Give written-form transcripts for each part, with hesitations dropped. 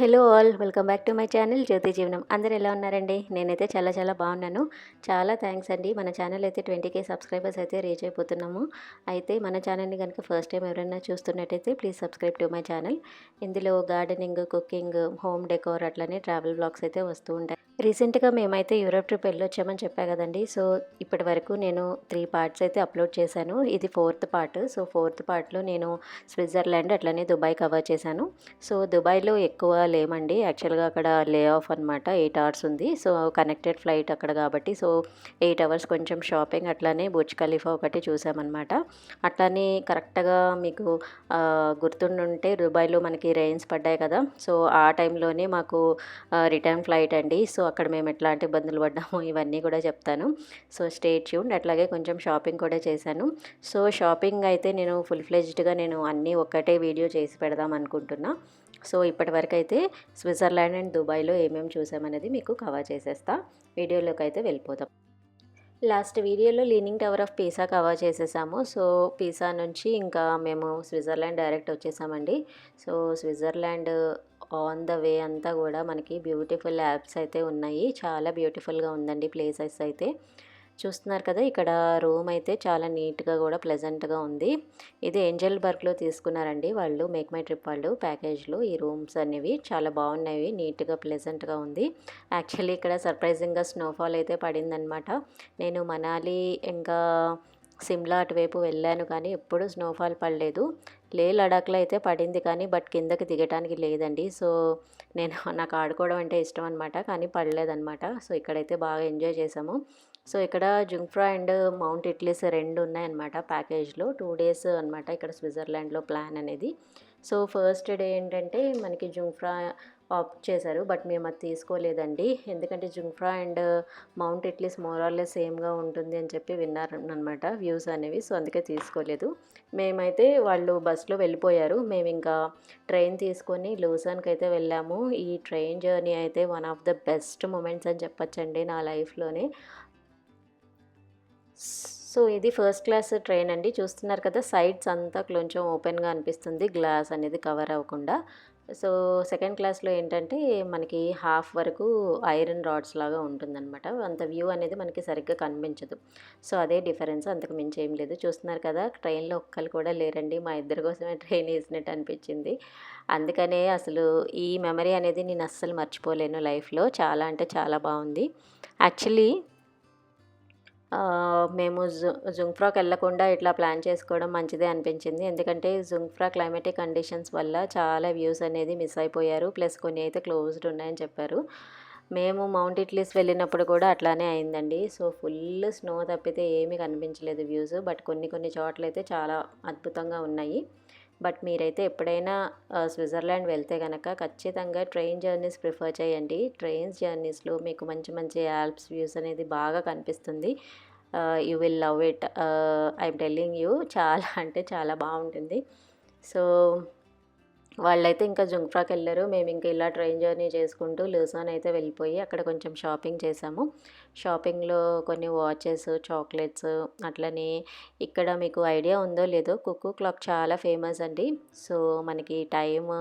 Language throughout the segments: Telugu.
Hello all welcome back to my channel Jyothi Jeevanam. అందరూ ఎలా ఉన్నారండి? నేనైతే చాలా చాలా బాగున్నాను. చాలా థ్యాంక్స్ అండి. మన ఛానల్ అయితే 20K సబ్స్క్రైబర్స్ అయితే రీచ్ అయిపోతున్నాము. అయితే మన ఛానల్ని కనుక ఫస్ట్ టైం ఎవరైనా చూస్తున్నట్టయితే please subscribe to my channel. ఇందులో గార్డెనింగ్, కుకింగ్, హోమ్ డెకోర్ అట్లనే ట్రావెల్ బ్లాగ్స్ అయితే వస్తూ ఉంటాయి. రీసెంట్గా మేమైతే యూరోప్ ట్రిప్ వెళ్ళొచ్చామని చెప్పా కదండి. సో ఇప్పటి వరకు నేను 3 పార్ట్స్ అయితే అప్లోడ్ చేశాను. ఇది 4th పార్ట్. సో 4th పార్ట్లో నేను స్విట్జర్లాండ్ అట్లనే దుబాయ్ కవర్ చేశాను. సో దుబాయ్లో ఎక్కువ లేమండి. యాక్చువల్గా అక్కడ లే ఆఫ్ అనమాట. 8 అవర్స్ ఉంది. సో కనెక్టెడ్ ఫ్లైట్ అక్కడ కాబట్టి సో 8 అవర్స్ కొంచెం షాపింగ్ అట్లానే బుర్జ్ ఖలీఫా ఒకటి చూసామన్నమాట. అట్లానే కరెక్ట్గా మీకు గుర్తుండుంటే దుబాయ్లో మనకి రెయిన్స్ పడ్డాయి కదా. సో ఆ టైంలోనే మాకు రిటర్న్ ఫ్లైట్ అండి. సో అక్కడ మేము ఎట్లాంటి ఇబ్బందులు పడ్డామో ఇవన్నీ కూడా చెప్తాను. So stay tuned. అట్లాగే కొంచెం షాపింగ్ కూడా చేశాను. సో షాపింగ్ అయితే నేను ఫుల్ ఫ్లెజ్డ్గా నేను అన్నీ ఒక్కటే వీడియో చేసి పెడదాం అనుకుంటున్నా. సో ఇప్పటివరకు అయితే స్విట్జర్లాండ్ అండ్ దుబాయ్లో ఏమేమి చూసామనేది మీకు కవర్ చేసేస్తా. వీడియోలోకి అయితే వెళ్ళిపోతాం. లాస్ట్ వీడియోలో leaning tower of Pisa cover చేసేసాము. సో పీసా నుంచి ఇంకా మేము స్విట్జర్లాండ్ డైరెక్ట్ వచ్చేసామండి. So Switzerland on the way అంతా కూడా మనకి బ్యూటిఫుల్ యాప్స్ అయితే ఉన్నాయి. చాలా బ్యూటిఫుల్గా ఉందండి ప్లేసెస్ అయితే. చూస్తున్నారు కదా, ఇక్కడ రూమ్ అయితే చాలా నీట్గా కూడా ప్లెజెంట్గా ఉంది. ఇది ఏంజల్ బర్గ్లో తీసుకున్నారండి వాళ్ళు, మేక్ మై ట్రిప్ వాళ్ళు ప్యాకేజ్లో. ఈ రూమ్స్ అనేవి చాలా బాగున్నాయి, నీట్గా ప్లెజెంట్గా ఉంది. యాక్చువల్లీ ఇక్కడ సర్ప్రైజింగ్గా స్నోఫాల్ అయితే పడిందనమాట. నేను మనాలి ఇంకా సిమ్లా అటువైపు వెళ్ళాను కానీ ఎప్పుడు స్నోఫాల్ పడలేదు. లే లడాఖ్లో అయితే పడింది కానీ బట్ కిందకి దిగటానికి లేదండి. సో నాకు ఆడుకోవడం అంటే ఇష్టం అనమాట, కానీ పడలేదన్నమాట. సో ఇక్కడైతే బాగా ఎంజాయ్ చేసాము. సో ఇక్కడ జుంగ్ఫ్రా అండ్ మౌంట్ ఇట్లీస్ 2 ఉన్నాయన్నమాట ప్యాకేజ్లో. 2 డేస్ అనమాట ఇక్కడ స్విట్జర్లాండ్లో ప్లాన్ అనేది. సో ఫస్ట్ డే ఏంటంటే మనకి జుంగ్ఫ్రా ఆప్ట్ చేశారు, బట్ మేము అది తీసుకోలేదండి. ఎందుకంటే జుంగ్ఫ్రా అండ్ మౌంట్ ఇట్లీస్ మోరార్లెస్ సేమ్గా ఉంటుంది అని చెప్పి విన్నారనమాట వ్యూస్ అనేవి. సో అందుకే తీసుకోలేదు. మేమైతే వాళ్ళు బస్లో వెళ్ళిపోయారు. మేము ఇంకా ట్రైన్ తీసుకొని లూసాన్కి అయితే వెళ్ళాము. ఈ ట్రైన్ జర్నీ అయితే one of the best moments అని చెప్పచ్చండి నా లైఫ్లోనే. సో ఇది ఫస్ట్ క్లాస్ ట్రైన్ అండి. చూస్తున్నారు కదా, సైడ్స్ అంతా కొంచెం ఓపెన్గా అనిపిస్తుంది, గ్లాస్ అనేది కవర్ అవ్వకుండా. సో సెకండ్ క్లాస్లో ఏంటంటే మనకి హాఫ్ వరకు ఐరన్ రాడ్స్ లాగా ఉంటుందన్నమాట. అంత వ్యూ అనేది మనకి సరిగ్గా కనిపించదు. సో అదే డిఫరెన్స్, అంతకు మించి ఏం లేదు. చూస్తున్నారు కదా, ట్రైన్లో ఒక్కరు కూడా లేరండి. మా ఇద్దరి కోసమే ట్రైన్ వేసినట్టు అనిపించింది. అందుకనే అసలు ఈ మెమరీ అనేది నేను అస్సలు మర్చిపోలేను లైఫ్లో. చాలా అంటే చాలా బాగుంది. యాక్చువల్లీ మేము జుంగ్ఫ్రాకి వెళ్ళకుండా ఇట్లా ప్లాన్ చేసుకోవడం మంచిదే అనిపించింది. ఎందుకంటే జుంగ్ఫ్రా క్లైమాటిక్ కండిషన్స్ వల్ల చాలా వ్యూస్ అనేది మిస్ అయిపోయారు. ప్లస్ కొన్ని అయితే క్లోజ్డ్ ఉన్నాయని చెప్పారు. మేము మౌంట్ ఇట్లీస్ వెళ్ళినప్పుడు కూడా అట్లానే అయిందండి. సో ఫుల్ స్నో తప్పితే ఏమీ కనిపించలేదు వ్యూస్. బట్ కొన్ని చోట్లయితే చాలా అద్భుతంగా ఉన్నాయి. బట్ మీరైతే ఎప్పుడైనా స్విట్జర్లాండ్ వెళ్తే కనుక ఖచ్చితంగా ట్రైన్ జర్నీస్ ప్రిఫర్ చేయండి. ట్రైన్స్ జర్నీస్లో మీకు మంచి మంచి ఆల్ప్స్ వ్యూస్ అనేది బాగా కనిపిస్తుంది. You will love it. I'm telling you, చాలా అంటే చాలా బాగుంటుంది. సో వాళ్ళైతే ఇంకా జుంగ్ఫ్రాకి వెళ్ళారు. మేము ఇంకా ఇలా ట్రైన్ జర్నీ చేసుకుంటూ లూసాన్ అయితే వెళ్ళిపోయి అక్కడ కొంచెం షాపింగ్ చేసాము. షాపింగ్లో కొన్ని వాచెస్, చాక్లెట్స్, అట్లనే ఇక్కడ మీకు ఐడియా ఉందో లేదో కుక్కూ క్లాక్ చాలా ఫేమస్ అండి. సో మనకి టైమ్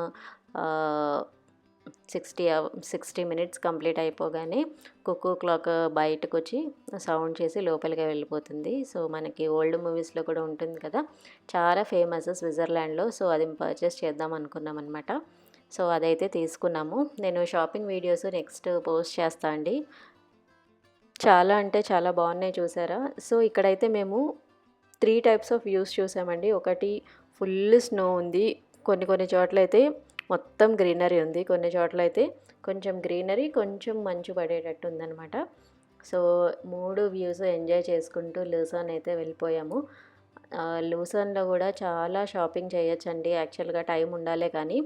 60 మినిట్స్ కంప్లీట్ అయిపోగానే కుక్కూ క్లాక్ బయటకు వచ్చి సౌండ్ చేసి లోపలికి వెళ్ళిపోతుంది. సో మనకి ఓల్డ్ మూవీస్లో కూడా ఉంటుంది కదా, చాలా ఫేమస్ స్విట్జర్లాండ్లో. సో అది పర్చేస్ చేద్దాం అనుకున్నాం అనమాట. సో అదైతే తీసుకున్నాము. నేను షాపింగ్ వీడియోస్ నెక్స్ట్ పోస్ట్ చేస్తా అండి. చాలా అంటే చాలా బాగున్నాయి, చూసారా. సో ఇక్కడైతే మేము 3 టైప్స్ ఆఫ్ వ్యూస్ చూసామండి. ఒకటి ఫుల్ స్నో ఉంది, కొన్ని చోట్లయితే మొత్తం గ్రీనరీ ఉంది, కొన్ని చోట్లయితే కొంచెం గ్రీనరీ కొంచెం మంచు పడేటట్టు ఉందన్నమాట. సో 3 వ్యూస్ ఎంజాయ్ చేసుకుంటూ లూసాన్ అయితే వెళ్ళిపోయాము. లూసాన్లో కూడా చాలా షాపింగ్ చేయొచ్చండి. యాక్చువల్గా టైం ఉండాలే కానీ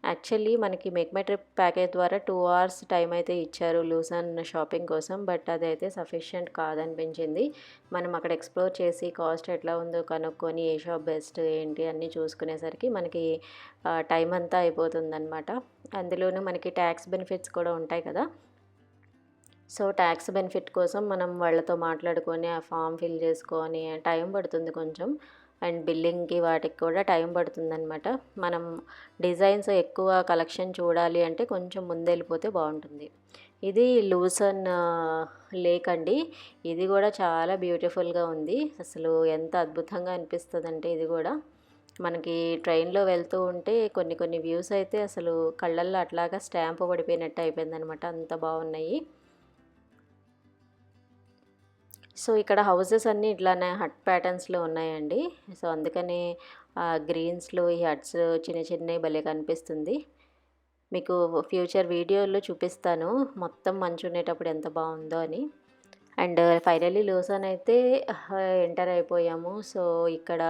యాక్చువల్లీ మనకి మేక్ మై ట్రిప్ ప్యాకేజ్ ద్వారా 2 అవర్స్ టైం అయితే ఇచ్చారు లూసాన్ షాపింగ్ కోసం. బట్ అదైతే సఫిషియెంట్ కాదనిపించింది. మనం అక్కడ ఎక్స్ప్లోర్ చేసి కాస్ట్ ఎట్లా ఉందో కనుక్కొని ఏ షాప్ బెస్ట్ ఏంటి అన్నీ చూసుకునేసరికి మనకి టైం అంతా అయిపోతుందన్నమాట. అందులోనూ మనకి ట్యాక్స్ బెనిఫిట్స్ కూడా ఉంటాయి కదా. సో ట్యాక్స్ బెనిఫిట్ కోసం మనం వాళ్ళతో మాట్లాడుకొని ఆ ఫామ్ ఫిల్ చేసుకొని టైం పడుతుంది కొంచెం. అండ్ బిల్లింగ్కి వాటికి కూడా టైం పడుతుందనమాట. మనం డిజైన్స్ ఎక్కువ కలెక్షన్ చూడాలి అంటే కొంచెం ముందెళ్ళిపోతే బాగుంటుంది. ఇది లూసన్ లేక్ అండి. ఇది కూడా చాలా బ్యూటిఫుల్గా ఉంది. అసలు ఎంత అద్భుతంగా అనిపిస్తుందంటే ఇది కూడా మనకి ట్రైన్లో వెళ్తూ ఉంటే కొన్ని కొన్ని వ్యూస్ అయితే అసలు కళ్ళల్లో అట్లాగా స్టాంప్ పడిపోయినట్టు అయిపోయిందనమాట, అంత బాగున్నాయి. సో ఇక్కడ హౌసెస్ అన్నీ ఇట్లానే హట్ ప్యాటర్న్స్లో ఉన్నాయండి. సో అందుకని గ్రీన్స్లో ఈ హట్స్ చిన్న చిన్నవి భలే కనిపిస్తుంది. మీకు ఫ్యూచర్ వీడియోలో చూపిస్తాను మొత్తం మంచు ఉండేటప్పుడు ఎంత బాగుందో అని. అండ్ ఫైనల్లీ లూసన్ అయితే ఎంటర్ అయిపోయాము. సో ఇక్కడ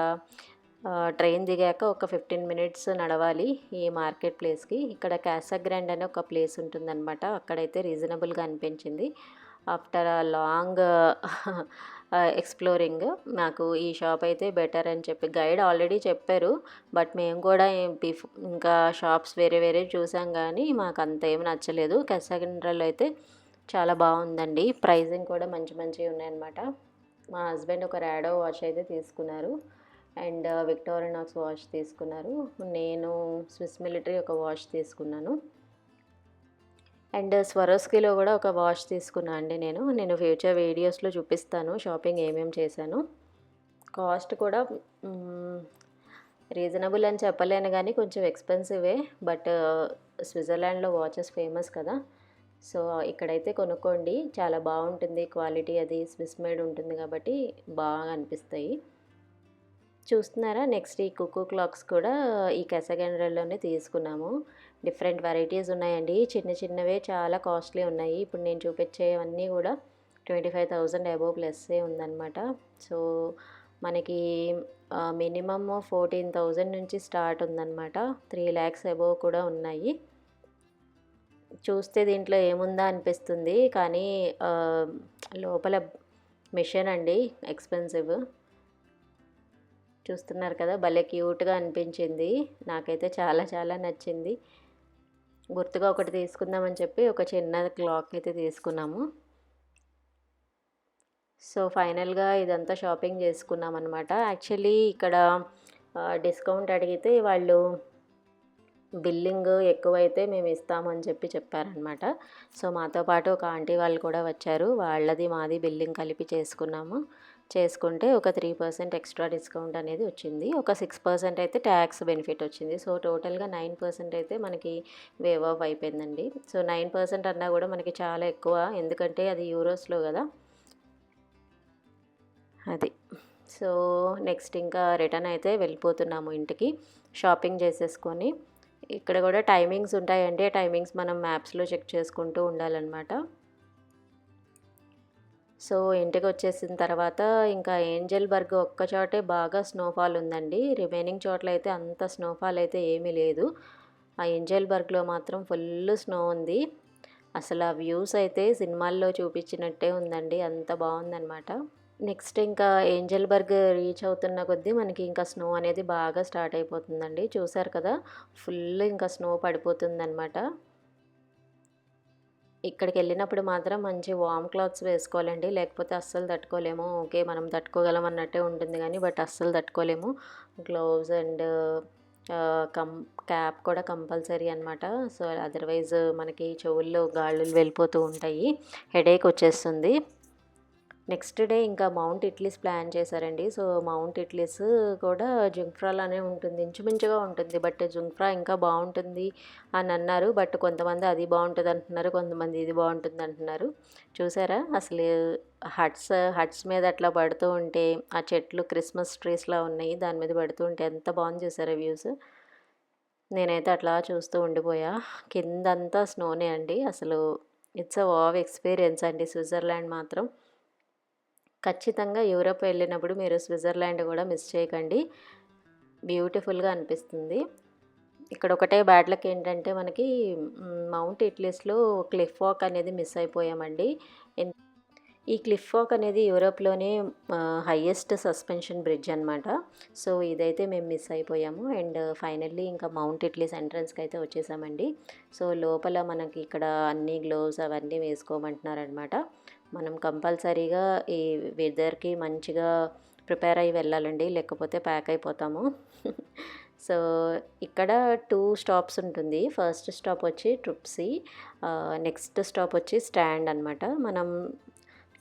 ట్రైన్ దిగాక ఒక 15 మినిట్స్ నడవాలి ఈ మార్కెట్ ప్లేస్కి. ఇక్కడ క్యాసాగ్రాండ్ అనే ఒక ప్లేస్ ఉంటుందన్నమాట. అక్కడైతే రీజనబుల్గా అనిపించింది. ఆఫ్టర్ లాంగ్ ఎక్స్ప్లోరింగ్ నాకు ఈ షాప్ అయితే బెటర్ అని చెప్పి గైడ్ ఆల్రెడీ చెప్పారు. బట్ మేము కూడా ఇంకా షాప్స్ వేరే వేరే చూసాం కానీ మాకు అంత ఏమి నచ్చలేదు. క్యాసాగ్రాండ్లో అయితే చాలా బాగుందండి. ప్రైజింగ్ కూడా మంచి మంచివి ఉన్నాయన్నమాట. మా హస్బెండ్ ఒక ర్యాడో వాచ్ అయితే తీసుకున్నారు. అండ్ విక్టోరినాక్స్ వాచ్ తీసుకున్నారు. నేను స్విస్ మిలిటరీ ఒక వాచ్ తీసుకున్నాను. అండ్ స్వరోస్కీలో కూడా ఒక వాచ్ తీసుకున్నా అండి నేను ఫ్యూచర్ వీడియోస్లో చూపిస్తాను షాపింగ్ ఏమేమి చేశాను. కాస్ట్ కూడా రీజనబుల్ అని చెప్పలేను కానీ కొంచెం ఎక్స్పెన్సివే. బట్ స్విట్జర్లాండ్లో వాచెస్ ఫేమస్ కదా, సో ఇక్కడైతే కొనుక్కోండి, చాలా బాగుంటుంది. క్వాలిటీ అది స్విస్ మేడ్ ఉంటుంది కాబట్టి బాగా అనిపిస్తాయి. చూస్తున్నారా, నెక్స్ట్ ఈ కుక్కూ క్లాక్స్ కూడా ఈ కెసగండ్రల్లోనే తీసుకున్నాము. డిఫరెంట్ వెరైటీస్ ఉన్నాయండి. చిన్న చిన్నవే చాలా కాస్ట్లీ ఉన్నాయి. ఇప్పుడు నేను చూపించేవన్నీ కూడా 25,000 అబోవ్ ప్లస్సే ఉందన్నమాట. సో మనకి మినిమమ్ 14,000 నుంచి స్టార్ట్ ఉందన్నమాట. 3 lakhs అబోవ్ కూడా ఉన్నాయి. చూస్తే దీంట్లో ఏముందా అనిపిస్తుంది కానీ లోపల మిషన్ అండి, ఎక్స్పెన్సివ్. చూస్తున్నారు కదా, భలే క్యూట్గా అనిపించింది. నాకైతే చాలా చాలా నచ్చింది. గుర్తుగా ఒకటి తీసుకుందామని చెప్పి ఒక చిన్న క్లాక్ అయితే తీసుకున్నాము. సో ఫైనల్గా ఇదంతా షాపింగ్ చేసుకున్నాం అనమాట. యాక్చువల్లీ ఇక్కడ డిస్కౌంట్ అడిగితే వాళ్ళు బిల్లింగ్ ఎక్కువైతే మేము ఇస్తామని చెప్పి చెప్పారనమాట. సో మాతో పాటు ఒక ఆంటీ వాళ్ళు కూడా వచ్చారు. వాళ్ళది మాది బిల్లింగ్ కలిపి చేసుకుంటే ఒక 3% ఎక్స్ట్రా డిస్కౌంట్ అనేది వచ్చింది. ఒక 6% అయితే ట్యాక్స్ బెనిఫిట్ వచ్చింది. సో టోటల్గా 9% అయితే మనకి వేవ్ ఆఫ్ అయిపోయిందండి. సో 9% అన్నా కూడా మనకి చాలా ఎక్కువ, ఎందుకంటే అది యూరోస్లో కదా అది. సో నెక్స్ట్ ఇంకా రిటర్న్ అయితే వెళ్ళిపోతున్నాము ఇంటికి షాపింగ్ చేసేసుకొని. ఇక్కడ కూడా టైమింగ్స్ ఉంటాయండి. టైమింగ్స్ మనం మ్యాప్స్లో చెక్ చేసుకుంటూ ఉండాలన్నమాట. సో ఇంటికి వచ్చేసిన తర్వాత ఇంకా ఏంజల్ బర్గ్ ఒక్క చోటే బాగా స్నోఫాల్ ఉందండి. రిమైనింగ్ చోట్ల అయితే అంత స్నోఫాల్ అయితే ఏమీ లేదు. ఆ ఏంజల్ బర్గ్లో మాత్రం ఫుల్ స్నో ఉంది. అసలు ఆ వ్యూస్ అయితే సినిమాల్లో చూపించినట్టే ఉందండి, అంత బాగుందన్నమాట. నెక్స్ట్ ఇంకా ఏంజల్ బర్గ్ రీచ్ అవుతున్న కొద్దీ మనకి ఇంకా స్నో అనేది బాగా స్టార్ట్ అయిపోతుందండి. చూసారు కదా, ఫుల్ ఇంకా స్నో పడిపోతుందన్నమాట. ఇక్కడికి వెళ్ళినప్పుడు మాత్రం మంచి వామ్ క్లాత్స్ వేసుకోవాలండి, లేకపోతే అస్సలు తట్టుకోలేము. ఓకే మనం తట్టుకోగలం అన్నట్టే ఉంటుంది కానీ బట్ అస్సలు తట్టుకోలేము. గ్లోవ్స్ అండ్ క్యాప్ కూడా కంపల్సరీ అనమాట. సో అదర్వైజ్ మనకి చెవుల్లో గాళ్ళు వెళ్ళిపోతూ ఉంటాయి, హెడేక్ వచ్చేస్తుంది. నెక్స్ట్ డే ఇంకా మౌంట్ ఇట్లీస్ ప్లాన్ చేశారండి. సో మౌంట్ ఇట్లీస్ కూడా జుంగ్ఫ్రాలోనే ఉంటుంది, ఇంచుమించుగా ఉంటుంది. బట్ జుంగ్ఫ్రా ఇంకా బాగుంటుంది అని అన్నారు. బట్ కొంతమంది అది బాగుంటుంది అంటున్నారు, కొంతమంది ఇది బాగుంటుంది అంటున్నారు. చూసారా అసలు హట్స్ మీద అట్లా పడుతూ ఉంటే ఆ చెట్లు క్రిస్మస్ ట్రీస్లా ఉన్నాయి, దాని మీద పడుతూ ఉంటే ఎంత బాగుంది చూసారా వ్యూస్. నేనైతే అట్లా చూస్తూ ఉండిపోయా. కిందంతా స్నోనే అండి. అసలు ఇట్స్ అ వావ్ ఎక్స్పీరియన్స్ అండి స్విట్జర్లాండ్ మాత్రం. ఖచ్చితంగా యూరోప్ వెళ్ళినప్పుడు మీరు స్విట్జర్లాండ్ కూడా మిస్ చేయకండి, బ్యూటిఫుల్గా అనిపిస్తుంది. ఇక్కడ ఒకటే బ్యాడ్ లక్ ఏంటంటే మనకి మౌంట్ ఇట్లీస్లో క్లిఫ్ వాక్ అనేది మిస్ అయిపోయామండి. ఈ క్లిఫ్ వాక్ అనేది యూరోప్లోనే హైయెస్ట్ సస్పెన్షన్ బ్రిడ్జ్ అనమాట. సో ఇదైతే మేము మిస్ అయిపోయాము. అండ్ ఫైనల్లీ ఇంకా మౌంట్ ఇట్లీస్ ఎంట్రన్స్కి అయితే వచ్చేసామండి. సో లోపల మనకి ఇక్కడ అన్ని గ్లోవ్స్ అవన్నీ వేసుకోమంటున్నారనమాట. మనం కంపల్సరీగా ఈ వెదర్కి మంచిగా ప్రిపేర్ అయ్యి వెళ్ళాలండి, లేకపోతే ప్యాక్ అయిపోతాము. సో ఇక్కడ 2 స్టాప్స్ ఉంటుంది. ఫస్ట్ స్టాప్ వచ్చి ట్రిప్సీ, నెక్స్ట్ స్టాప్ వచ్చి స్టాండ్ అనమాట. మనం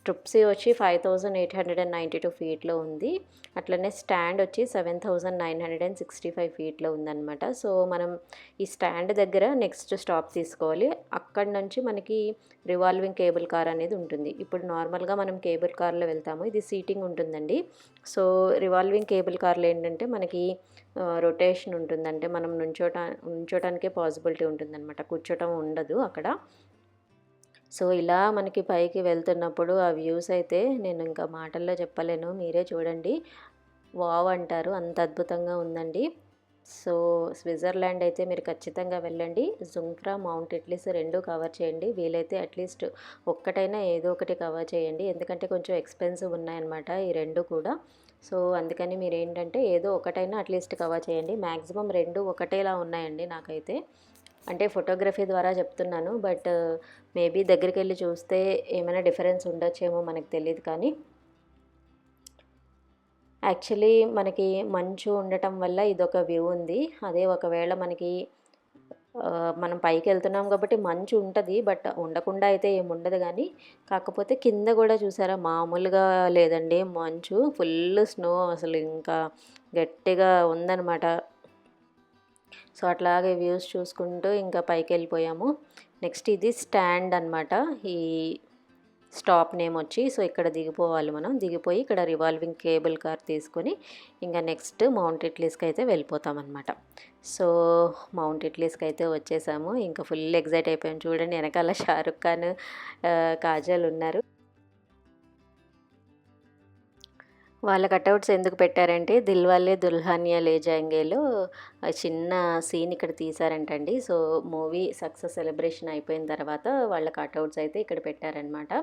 ట్రిప్సీ వచ్చి 5892 ఫీట్లో ఉంది. అట్లనే స్టాండ్ వచ్చి 7965 ఫీట్లో ఉందన్నమాట. సో మనం ఈ స్టాండ్ దగ్గర నెక్స్ట్ స్టాప్ తీసుకోవాలి. అక్కడి నుంచి మనకి రివాల్వింగ్ కేబుల్ కార్ అనేది ఉంటుంది. ఇప్పుడు నార్మల్గా మనం కేబుల్ కార్లో వెళ్తాము, ఇది సీటింగ్ ఉంటుందండి. సో రివాల్వింగ్ కేబుల్ కార్లో ఏంటంటే మనకి రొటేషన్ ఉంటుంది, అంటే మనం నుంచోటానికే పాసిబిలిటీ ఉంటుందన్నమాట, కూర్చోటం ఉండదు అక్కడ. సో ఇలా మనకి పైకి వెళ్తున్నప్పుడు ఆ వ్యూస్ అయితే నేను ఇంకా మాటల్లో చెప్పలేను, మీరే చూడండి. వావ్ అంటారు, అంత అద్భుతంగా ఉందండి. సో స్విట్జర్లాండ్ అయితే మీరు ఖచ్చితంగా వెళ్ళండి. జుంగ్ఫ్రా, మౌంట్ ఇట్లీస్ 2 కవర్ చేయండి. వీలైతే అట్లీస్ట్ ఒక్కటైనా ఏదో ఒకటి కవర్ చేయండి, ఎందుకంటే కొంచెం ఎక్స్పెన్సివ్ ఉన్నాయన్నమాట ఈ 2 కూడా. సో అందుకని మీరు ఏంటంటే ఏదో ఒకటైనా అట్లీస్ట్ కవర్ చేయండి. మ్యాక్సిమం 2 ఒకటేలా ఉన్నాయండి నాకైతే, అంటే ఫోటోగ్రఫీ ద్వారా చెప్తున్నాను. బట్ మేబీ దగ్గరికి వెళ్ళి చూస్తే ఏమైనా డిఫరెన్స్ ఉండొచ్చేమో మనకు తెలియదు. కానీ యాక్చువల్లీ మనకి మంచు ఉండటం వల్ల ఇదొక వ్యూ ఉంది. అదే ఒకవేళ మనకి మనం పైకి వెళ్తున్నాం కాబట్టి మంచు ఉంటుంది, బట్ ఉండకుండా అయితే ఏముండదు. కానీ కాకపోతే కింద కూడా చూసారా, మామూలుగా లేదండి మంచు, ఫుల్ స్నో, అసలు ఇంకా గట్టిగా ఉందన్నమాట. సో అట్లాగే వ్యూస్ చూసుకుంటూ ఇంకా పైకి వెళ్ళిపోయాము. నెక్స్ట్ ఇది స్టాండ్ అనమాట, ఈ స్టాప్ నేమ్ వచ్చి. సో ఇక్కడ దిగిపోవాలి మనం, దిగిపోయి ఇక్కడ రివాల్వింగ్ కేబుల్ కార్ తీసుకొని ఇంకా నెక్స్ట్ మౌంట్ ఇట్లీస్కి అయితే వెళ్ళిపోతామన్నమాట. సో మౌంట్ ఇట్లీస్కి అయితే వచ్చేసాము, ఇంకా ఫుల్ ఎగ్జైట్ అయిపోయాము. చూడండి వెనకాల షారుఖ్ ఖాన్, కాజల్ ఉన్నారు. వాళ్ళ కటౌట్స్ ఎందుకు పెట్టారంటే దిల్వాలే దుల్హనియా లే జాయేంగేలో చిన్న సీన్ ఇక్కడ తీశారంటండి. సో మూవీ సక్సెస్ సెలబ్రేషన్ అయిపోయిన తర్వాత వాళ్ళ కటౌట్స్ అయితే ఇక్కడ పెట్టారనమాట.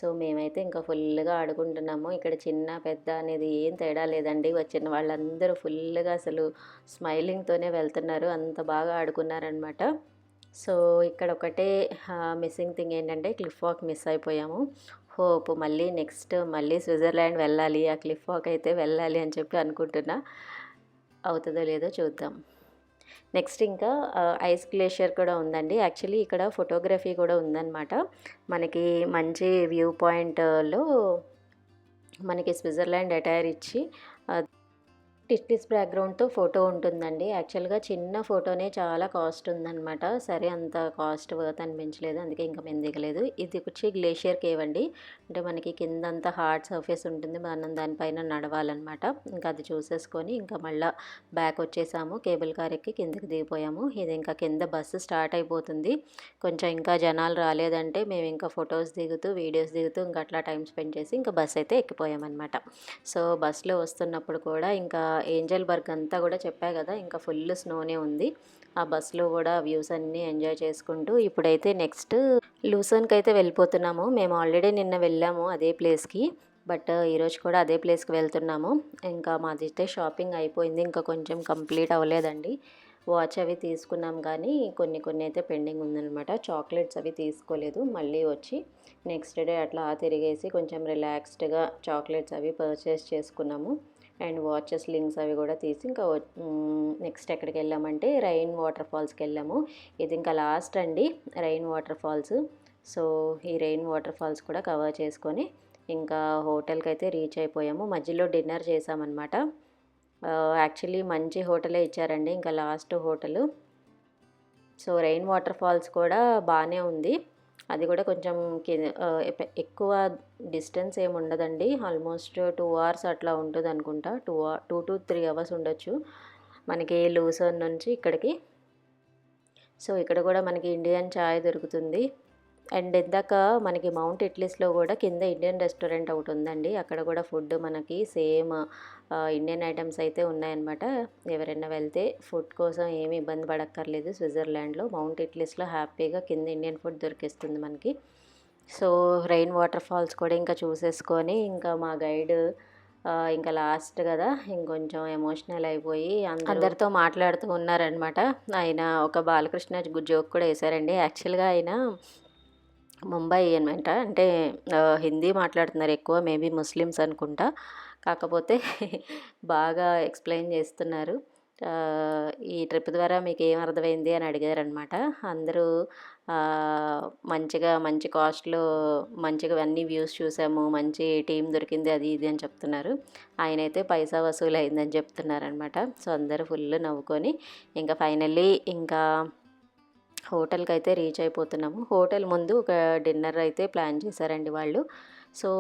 సో మేమైతే ఇంకా ఫుల్గా ఆడుకుంటున్నాము. ఇక్కడ చిన్న పెద్ద అనేది ఏం తేడా లేదండి, వచ్చిన వాళ్ళందరూ ఫుల్గా అసలు స్మైలింగ్తోనే వెళ్తున్నారు, అంత బాగా ఆడుకున్నారనమాట. సో ఇక్కడ ఒకటే మిస్సింగ్ థింగ్ ఏంటంటే క్లిఫ్ వాక్ మిస్ అయిపోయాము. హోప్ మళ్ళీ స్విట్జర్లాండ్ వెళ్ళాలి, ఆ క్లిఫ్ వాక్ అయితే వెళ్ళాలి అని చెప్పి అనుకుంటున్నా. అవుతుందో లేదో చూద్దాం. నెక్స్ట్ ఇంకా ఐస్ గ్లేషియర్ కూడా ఉందండి. యాక్చువల్లీ ఇక్కడ ఫోటోగ్రఫీ కూడా ఉందన్నమాట. మనకి మంచి వ్యూ పాయింట్లో మనకి స్విట్జర్లాండ్ అటైర్ ఇచ్చి టిట్లిస్ బ్యాక్గ్రౌండ్తో ఫోటో ఉంటుందండి. యాక్చువల్గా చిన్న ఫోటోనే చాలా కాస్ట్ ఉందన్నమాట. సరే అంత కాస్ట్ వర్త్ అనిపించలేదు, అందుకే ఇంకా మేము దిగలేదు. ఇది వచ్చి గ్లేషియర్ కేవ్ అండి, అంటే మనకి కింద అంతా హార్డ్ సర్ఫేస్ ఉంటుంది, మనం దానిపైన నడవాలన్నమాట. ఇంకా అది చూసేసుకొని ఇంకా మళ్ళీ బ్యాక్ వచ్చేసాము, కేబుల్ కార్ ఎక్కి కిందకి దిగిపోయాము. ఇది ఇంకా కింద బస్సు స్టార్ట్ అయిపోతుంది. కొంచెం ఇంకా జనాలు రాలేదంటే మేము ఇంకా ఫొటోస్ దిగుతూ వీడియోస్ దిగుతూ ఇంకా అట్లా టైం స్పెండ్ చేసి ఇంకా బస్ అయితే ఎక్కిపోయామన్నమాట. సో బస్సులో వస్తున్నప్పుడు కూడా ఇంకా ఏంజల్ బర్గ్ అంతా కూడా చెప్పా కదా, ఇంకా ఫుల్ స్నోనే ఉంది. ఆ బస్సులో కూడా వ్యూస్ అన్నీ ఎంజాయ్ చేసుకుంటూ ఇప్పుడైతే నెక్స్ట్ లూసర్న్కి అయితే వెళ్ళిపోతున్నాము. మేము ఆల్రెడీ నిన్న వెళ్ళాము అదే ప్లేస్కి, బట్ ఈరోజు కూడా అదే ప్లేస్కి వెళ్తున్నాము. ఇంకా మాదైతే షాపింగ్ అయిపోయింది, ఇంకా కొంచెం కంప్లీట్ అవ్వలేదండి. వాచ్ అవి తీసుకున్నాం కానీ కొన్ని అయితే పెండింగ్ ఉందన్నమాట. చాక్లెట్స్ అవి తీసుకోలేదు, మళ్ళీ వచ్చి నెక్స్ట్ డే అట్లా తిరిగేసి కొంచెం రిలాక్స్డ్గా చాక్లెట్స్ అవి పర్చేస్ చేసుకున్నాము. అండ్ వాచెస్ లింక్స్ అవి కూడా తీసి ఇంకా నెక్స్ట్ ఎక్కడికి వెళ్ళామంటే రైన్ వాటర్ ఫాల్స్కి వెళ్ళాము. ఇది ఇంకా లాస్ట్ అండి రైన్ వాటర్ ఫాల్స్. సో ఈ రైన్ వాటర్ ఫాల్స్ కూడా కవర్ చేసుకొని ఇంకా హోటల్కి అయితే రీచ్ అయిపోయాము. మధ్యలో డిన్నర్ చేసామన్నమాట. యాక్చువల్లీ మంచి హోటలే ఇచ్చారండి, ఇంకా last hotel. So rain water falls కూడా బాగానే ఉంది, అది కూడా కొంచెం ఎక్కువ డిస్టెన్స్ ఏమి ఉండదండి. ఆల్మోస్ట్ 2 hours అట్లా ఉంటుంది అనుకుంటా, 2 to 3 hours ఉండొచ్చు మనకి లూసర్న్ నుంచి ఇక్కడికి. సో ఇక్కడ కూడా మనకి ఇండియన్ చాయ్ దొరుకుతుంది. అండ్ ఇందాక మనకి మౌంట్ ఇట్లీస్లో కూడా కింద ఇండియన్ రెస్టారెంట్ ఒకటి ఉందండి, అక్కడ కూడా ఫుడ్ మనకి సేమ్ ఇండియన్ ఐటమ్స్ అయితే ఉన్నాయన్నమాట. ఎవరైనా వెళ్తే ఫుడ్ కోసం ఏమి ఇబ్బంది పడక్కర్లేదు. స్విట్జర్లాండ్లో మౌంట్ ఇట్లీస్లో హ్యాపీగా కింద ఇండియన్ ఫుడ్ దొరికిస్తుంది మనకి. సో రైన్ వాటర్ ఫాల్స్ కూడా ఇంకా చూసేసుకొని ఇంకా మా గైడ్ ఇంకా లాస్ట్ కదా ఇంకొంచెం ఎమోషనల్ అయిపోయి అందరితో మాట్లాడుతూ ఉన్నారనమాట. ఆయన ఒక బాలకృష్ణ జోక్ కూడా వేశారండి. యాక్చువల్గా ఆయన ముంబై అనమాట, అంటే హిందీ మాట్లాడుతున్నారు ఎక్కువ, మేబీ ముస్లిమ్స్ అనుకుంటా. కాకపోతే బాగా ఎక్స్ప్లెయిన్ చేస్తున్నారు. ఈ ట్రిప్ ద్వారా మీకు ఏం అర్థమైంది అని అడిగారనమాట. అందరూ మంచిగా మంచి కాస్ట్‌లో మంచిగా అన్ని వ్యూస్ చూసాము. మంచి టీమ్ దొరికింది అది ఇది అని చెప్తున్నారు. ఆయనైతే పైసా వసూలు అయిందని చెప్తున్నారనమాట. సో, అందరూ ఫుల్ నవ్వుకొని ఇంకా ఫైనల్లీ ఇంకా హోటల్‌కైతే రీచ్ అయిపోతున్నాము. హోటల్ ముందు ఒక డిన్నర్ అయితే ప్లాన్ చేశారండి వాళ్ళు. సో,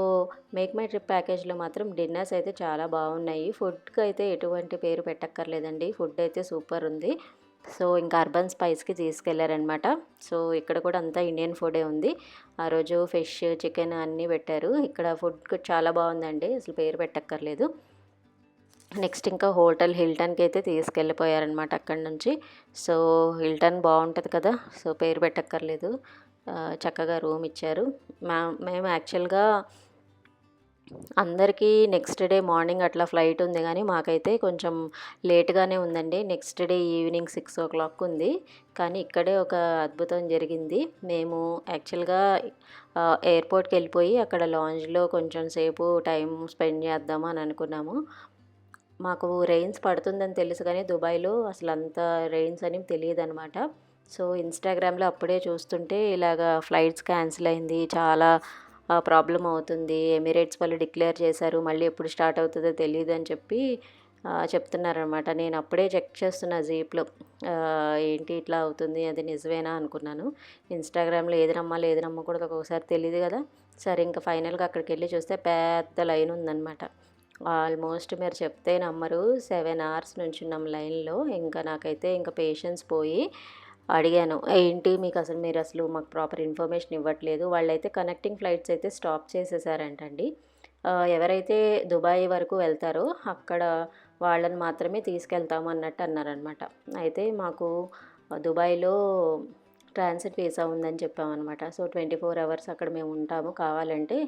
మేక్ మై ట్రిప్ ప్యాకేజ్‌లో మాత్రం డిన్నర్స్ అయితే చాలా బాగున్నాయి. ఫుడ్‌కైతే ఎటువంటి పేరు పెట్టక్కర్లేదండి. ఫుడ్ అయితే సూపర్ ఉంది. సో, ఇంకా అర్బన్ స్పైస్‌కి తీసుకెళ్లారనమాట. సో, ఇక్కడ కూడా అంతా ఇండియన్ ఫుడే ఉంది. ఆ రోజు ఫిష్, చికెన్ అన్నీ పెట్టారు. ఇక్కడ ఫుడ్ చాలా బాగుందండి. అసలు పేరు పెట్టక్కర్లేదు. నెక్స్ట్ ఇంకా హోటల్ హిల్టన్‌కి అయితే తీసుకెళ్ళిపోయారనమాట అక్కడి నుంచి. సో, హిల్టన్ బాగుంటుంది కదా! సో, పేరు పెట్టక్కర్లేదు. చక్కగా రూమ్ ఇచ్చారు. మేము యాక్చువల్‌గా అందరికీ నెక్స్ట్ డే మార్నింగ్ అట్లా ఫ్లైట్ ఉంది కానీ మాకైతే కొంచెం లేట్‌గానే ఉందండి. నెక్స్ట్ డే ఈవినింగ్ 6:00 ఉంది. కానీ ఇక్కడే ఒక అద్భుతం జరిగింది. మేము యాక్చువల్‌గా ఎయిర్‌పోర్ట్‌కి వెళ్ళిపోయి అక్కడ లాంజ్‌లో కొంచెం సేపు టైం స్పెండ్ చేద్దాము అని అనుకున్నాము. మాకు రెయిన్స్ పడుతుందని తెలుసు కానీ దుబాయ్‌లో అసలంత రెయిన్స్ అని తెలీదనమాట. సో, ఇన్‌స్టాగ్రామ్‌లో అప్పుడే చూస్తుంటే ఇలాగా ఫ్లైట్స్ క్యాన్సిల్ అయింది. చాలా ప్రాబ్లమ్ అవుతుంది. ఎమిరేట్స్ వాళ్ళు డిక్లేర్ చేశారు. మళ్ళీ ఎప్పుడు స్టార్ట్ అవుతదో తెలీదు అని చెప్పి చెప్తున్నారనమాట. నేను అప్పుడే చెక్ చేస్తున్నా జీప్‌లో. ఏంటి ఇట్లా అవుతుంది అది నిజమేనా అనుకున్నాను. ఇన్‌స్టాగ్రామ్‌లో ఏది నమ్మాలో ఏది నమ్మకూడదో ఒక్కొక్కసారి తెలీదు కదా! సరే ఇంక ఫైనల్‌గా అక్కడికెళ్ళి చూస్తే పెద్ద లైన్ ఉందనమాట. ఆల్మోస్ట్ మీరు చెప్తే నమ్మరు. 7 అవర్స్ నుంచున్నాం లైన్‌లో. ఇంకా నాకైతే ఇంక పేషెన్స్ పోయి అడిగాను. ఏంటి మీరసలు మాకు ప్రాపర్ ఇన్ఫర్మేషన్ ఇవ్వట్లేదు. వాళ్ళైతే కనెక్టింగ్ ఫ్లైట్స్ అయితే స్టాప్ చేసేసారంటండి. ఎవరైతే దుబాయ్ వరకు వెళ్తారో అక్కడ వాళ్ళని మాత్రమే తీసుకెళ్తాము అన్నట్టు అన్నారనమాట. అయితే మాకు దుబాయ్‌లో ట్రాన్సిట్ వీసా ఉందని చెప్పామనమాట. సో, 24 అవర్స్ అక్కడ మేము ఉంటాము. కావాలంటే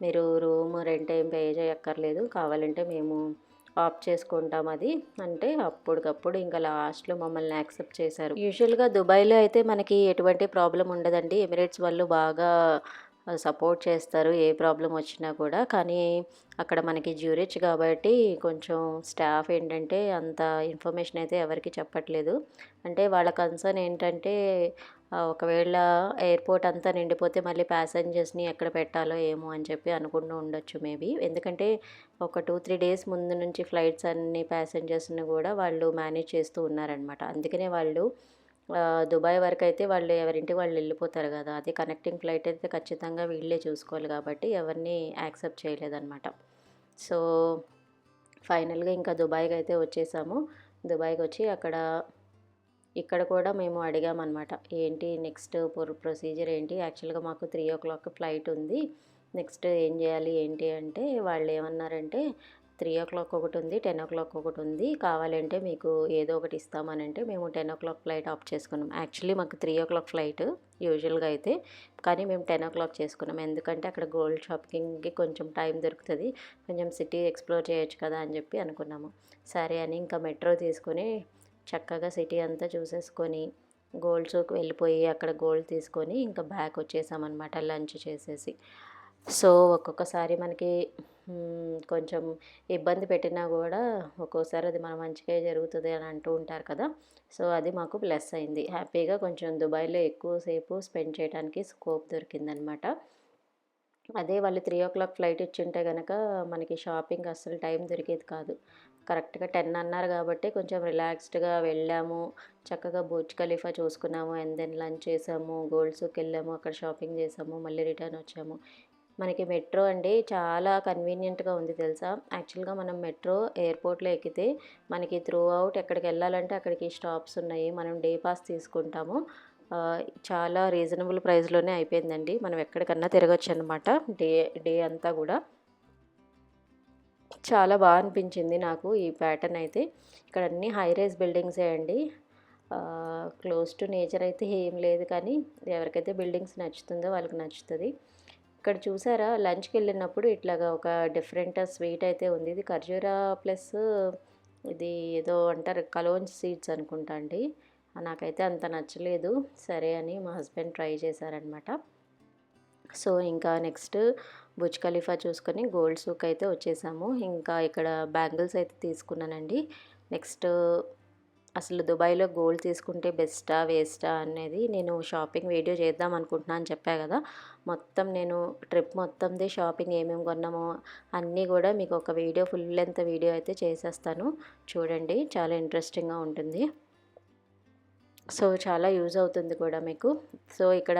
మీరు రూమ్ రెంట్ ఏం పే చేయక్కర్లేదు. కావాలంటే మేము ఆప్ చేసుకుంటాం అది అంటే అప్పటికప్పుడు ఇంకా లాస్ట్‌లో మమ్మల్ని యాక్సెప్ట్ చేశారు. యూజువల్‌గా దుబాయ్‌లో అయితే మనకి ఎటువంటి ప్రాబ్లమ్ ఉండదండి. ఎమిరేట్స్ వాళ్ళు బాగా సపోర్ట్ చేస్తారు ఏ ప్రాబ్లమ్ వచ్చినా కూడా. కానీ అక్కడ మనకి జ్యూరిచ్ కాబట్టి కొంచెం స్టాఫ్ ఏంటంటే అంత ఇన్ఫర్మేషన్ అయితే ఎవరికీ చెప్పట్లేదు. అంటే వాళ్ళ కన్సర్న్ ఏంటంటే ఒకవేళ ఎయిర్‌పోర్ట్ అంతా నిండిపోతే మళ్ళీ ప్యాసింజర్స్‌ని ఎక్కడ పెట్టాలో ఏమో అని చెప్పి అనుకుంటూ ఉండొచ్చు మేబీ. ఎందుకంటే ఒక 2, 3 డేస్ ముందు నుంచి ఫ్లైట్స్ అన్ని ప్యాసింజర్స్‌ని కూడా వాళ్ళు మేనేజ్ చేస్తూ ఉన్నారనమాట. అందుకనే వాళ్ళు దుబాయ్ వరకైతే వాళ్ళు ఎవరింటికి వాళ్ళు వెళ్ళిపోతారు కదా! అదే కనెక్టింగ్ ఫ్లైట్ అయితే ఖచ్చితంగా వీళ్ళే చూసుకోవాలి కాబట్టి ఎవరిని యాక్సెప్ట్ చేయలేదనమాట. సో, ఫైనల్‌గా ఇంకా దుబాయ్‌కైతే వచ్చేసాము. దుబాయ్‌కొచ్చి ఇక్కడ కూడా మేము అడిగామనమాట. ఏంటి నెక్స్ట్ ప్రొసీజర్ ఏంటి? యాక్చువల్‌గా మాకు 3:00 ఫ్లైట్ ఉంది. నెక్స్ట్ ఏం చేయాలి ఏంటి అంటే వాళ్ళేమన్నారంటే 3:00 ఒకటుంది. 10:00 ఒకటుంది. కావాలంటే మీకు ఏదో ఒకటి ఇస్తామనంటే మేము 10:00 ఫ్లైట్ ఆప్ట్ చేసుకున్నాం. యాక్చువల్లీ మాకు 3:00 ఫ్లైట్ యూజువల్‌గా అయితే. కానీ మేము 10:00 చేసుకున్నాం. ఎందుకంటే అక్కడ గోల్డ్ షాపింగ్‌కి కొంచెం టైం దొరుకుతది. కొంచెం సిటీ ఎక్స్‌ప్లోర్ చేయొచ్చు కదా! అని చెప్పి అనుకున్నాము. సరే అని ఇంకా మెట్రో తీసుకొని చక్కగా సిటీ అంతా చూసేసుకొని గోల్డ్ సూక్ వెళ్ళిపోయి అక్కడ గోల్డ్ తీసుకొని ఇంకా బ్యాక్ వచ్చేసామన్నమాట లంచ్ చేసేసి. సో, ఒక్కొక్కసారి మనకి కొంచెం ఇబ్బంది పెట్టినా గూడా ఒక్కోసారి అది మన మంచికే జరుగుతది అని అంటూ ఉంటారు కదా! సో, అది మాకు ప్లస్ అయింది. హ్యాపీగా కొంచెం దుబాయ్‌లో ఎక్కువ సేపు స్పెండ్ చేయడానికి స్కోప్ దొరికిందనమాట. అదే వాళ్ళు 3:00 ఫ్లైట్ ఇచ్చుంటే గనక మనకి షాపింగ్ అస్సలు టైం దొరికేది కాదు. కరెక్ట్‌గా 10 అన్నారు గాబట్టి కొంచెం రిలాక్స్డ్‌గా వెళ్ళాము. చక్కగా బుర్జ్ ఖలీఫా చూసుకున్నాము. అండ్ దెన్ లంచ్ చేసాము. గోల్డ్ సూక్‌కెళ్ళాము. అక్కడ షాపింగ్ చేసాము. మళ్ళీ రిటర్న్ వచ్చాము. మనకి మెట్రో అండి చాలా కన్వీనియంట్‌గా ఉంది తెలుసా? యాక్చువల్‌గా మనం మెట్రో ఎయిర్‌పోర్ట్‌లో ఎక్కితే మనకి త్రూ ఔట్ ఎక్కడికెళ్ళాలంటే అక్కడికి స్టాప్స్ ఉన్నాయి. మనం డే పాస్ తీసుకుంటాము. చాలా రీజనబుల్ ప్రైస్‌లోనే అయిపోయిందండి. మనం ఎక్కడికన్నా తిరగొచ్చనమాట. డే డే అంతా గూడా. చాలా అనిపించింది నాకు ఈ ప్యాటర్న్ అయితే. ఇక్కడ అన్నీ హై రైజ్ బిల్డింగ్సే అండి. క్లోజ్ టు నేచర్ అయితే ఏం లేదు కానీ ఎవరికైతే బిల్డింగ్స్ నచ్చుతుందో వాళ్ళకి నచ్చుతది. ఇక్కడ చూసారా లంచ్‌కెళ్ళినప్పుడు ఇట్లాగా ఒక డిఫరెంట్ స్వీట్ అయితే ఉంది. ఇది ఖర్జూరా ప్లస్ ఇది ఏదో అంటారు కలోంజ్ సీడ్స్ అనుకుంటా అండి. నాకైతే అంత నచ్చలేదు. సరే అని మా హస్బెండ్ ట్రై చేశారనమాట. సో ఇంకా నెక్స్ట్ బుర్జ్ ఖలీఫా చూసుకొని గోల్డ్ సూక్ అయితే వచ్చేసాము. ఇంకా ఇక్కడ బ్యాంగిల్స్ అయితే తీసుకున్నానండి. నెక్స్ట్ అసలు దుబాయ్‌లో గోల్డ్ తీసుకుంటే బెస్టా? వేస్టా? అనేది నేను షాపింగ్ వీడియో చేద్దాం అనుకుంటున్నా అని చెప్పా గదా! మొత్తం నేను ట్రిప్ మొత్తంది షాపింగ్ ఏమేమి కొన్నామో అన్నీ గూడా మీకు ఒక వీడియో ఫుల్ లెంత్ వీడియో అయితే చేసేస్తాను. చూడండి, చాలా ఇంట్రెస్టింగ్‌గా ఉంటుంది. సో, చాలా యూజ్ అవుతుంది కూడా మీకు. సో, ఇక్కడ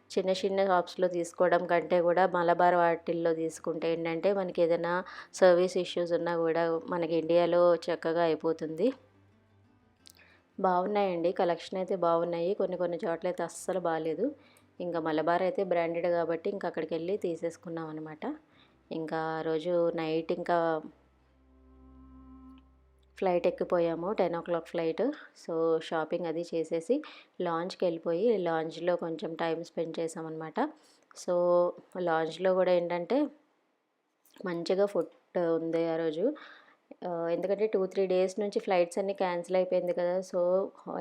చిన్న చిన్న షాప్స్‌లో తీసుకోవడం కంటే కూడా మలబార్ వాటిల్లో తీసుకుంటే ఏంటంటే మనకి ఏదైనా సర్వీస్ ఇష్యూస్ ఉన్నా గూడా మనకి ఇండియాలో చక్కగా అయిపోతుంది. బాగున్నాయండి. కలెక్షన్ అయితే బాగున్నాయి. కొన్ని కొన్ని చోట్లయితే అస్సలు బాలేదు. ఇంకా మలబార్ అయితే బ్రాండెడ్ కాబట్టి ఇంక అక్కడికెళ్ళి తీసేసుకున్నాం అనమాట. ఇంకా ఆ రోజు నైట్ ఇంకా ఫ్లైట్ ఎక్కిపోయాము. 10:00 ఫ్లైట్. సో, షాపింగ్ అది చేసేసి లాంజ్‌కెళ్ళిపోయి లాంజ్‌లో కొంచెం టైమ్ స్పెండ్ చేశామనమాట. సో, లాంజ్‌లో గూడా ఏంటంటే మంచిగా ఫుడ్ ఉంది ఆ రోజు. ఎందుకంటే 2, 3 డేస్ నుంచి ఫ్లైట్స్ అన్నీ క్యాన్సిల్ అయిపోయింది కదా! సో,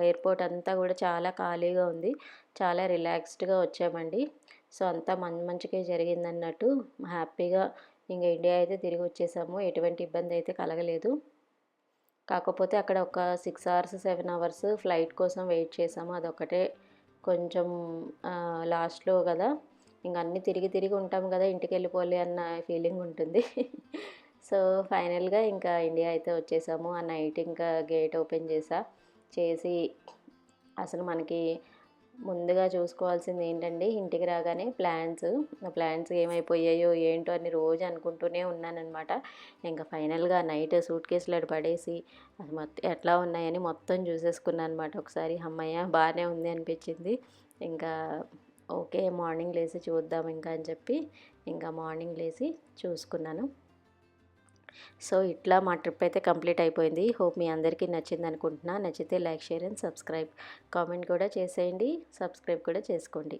ఎయిర్‌పోర్ట్ అంతా గూడా చాలా ఖాళీగా ఉంది. చాలా రిలాక్స్డ్‌గా వచ్చామండి. సో, అంతా మంచికే జరిగిందన్నట్టు హ్యాపీగా ఇంక ఇండియా అయితే తిరిగొచ్చేసాము. ఎటువంటి ఇబ్బందయితే కలగలేదు. కాకపోతే అక్కడ ఒక 6 అవర్స్, 7 అవర్స్ ఫ్లైట్ కోసం వెయిట్ చేసాము. అదొక్కటే కొంచెం లాస్ట్‌లో గదా! ఇంక అన్నీ తిరిగి తిరిగి ఉంటాం గదా! ఇంటికెళ్ళిపోలే అన్న ఫీలింగ్ ఉంటుంది. సో, ఫైనల్‌గా ఇంకా ఇండియా అయితే వచ్చేసాము. ఆ నైట్ ఇంకా గేట్ ఓపెన్ చేసి అసలు మనకి ముందుగా చూసుకోవాల్సింది ఏంటంటే ఇంటికి రాగానే ప్లాన్స్. ఆ ప్లాన్స్ ఏమైపోయాయో ఏంటో అని రోజు అనుకుంటూనే ఉన్నాననమాట. ఇంక ఫైనల్‌గా నైట్ సూట్‌కేస్‌లో పడేసి అది ఎట్లా ఉన్నాయని మొత్తం చూసేసుకున్నాను అనమాట ఒకసారి. హమ్మయ్య! బానే ఉంది అనిపించింది. ఇంకా ఓకే. మార్నింగ్ లేసి చూద్దాం ఇంకా అని చెప్పి ఇంకా మార్నింగ్ లేసి చూసుకున్నాను. సో, ఇట్లా మా ట్రిప్ అయితే కంప్లీట్ అయిపోయింది. హోప్ మీ అందరికీ నచ్చిందనుకుంటున్నా. నచ్చితే like, share and subscribe. Comment కూడా చేసేయండి. సబ్స్క్రైబ్ కూడా చేసుకోండి.